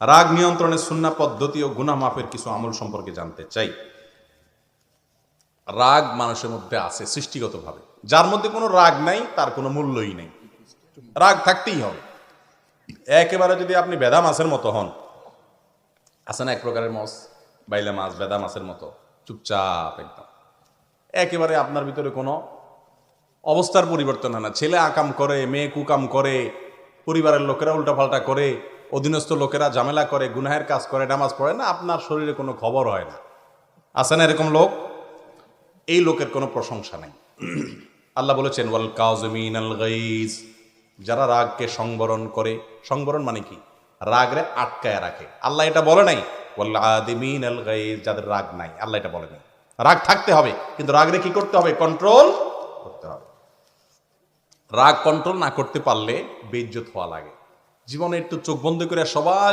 রাগ নিয়ন্ত্রণের সুন্নাহ পদ্ধতি ও গুনাহ মাফের কিছু আমল সম্পর্কে জানতে চাই। রাগ মানুষের মধ্যে আছে সৃষ্টিগতভাবে, যার মধ্যে কোনো রাগ নাই তার কোনো মূল্যই নেই। রাগ থাকতেই হবে। একেবারে যদি আপনি বেদা মাছের মতো হন, আছে না এক প্রকারের মাছ, বাইলা মাছ, বেদা মাছের মতো চুপচাপ একদম, একেবারে আপনার ভিতরে কোনো অবস্থার পরিবর্তন হয় না। ছেলে আকাম করে, মেয়ে কুকাম করে, পরিবারের লোকেরা উল্টাপাল্টা করে, অধীনস্থ লোকেরা ঝামেলা করে, গুনাহের কাজ করে, নামাজ পড়ে না, আপনার শরীরে কোনো খবর হয় না। আছে না এরকম লোক? এই লোকের কোনো প্রশংসা নেই। আল্লাহ বলেছেন ওয়াল কাযিমিনাল গাইজ, যারা রাগকে সংবরণ করে। সংবরণ মানে কি? রাগরে আটকায় রাখে। আল্লাহ এটা বলে নাই ওয়াল আদিমিনাল গাইজ, যাদের রাগ নাই। আল্লাহ এটা বলে নাই। রাগ থাকতে হবে, কিন্তু রাগরে কি করতে হবে? কন্ট্রোল করতে হবে। রাগ কন্ট্রোল না করতে পারলে বেইজ্জত হওয়া লাগে। জীবনে একটু চোখ বন্ধ করে সবাই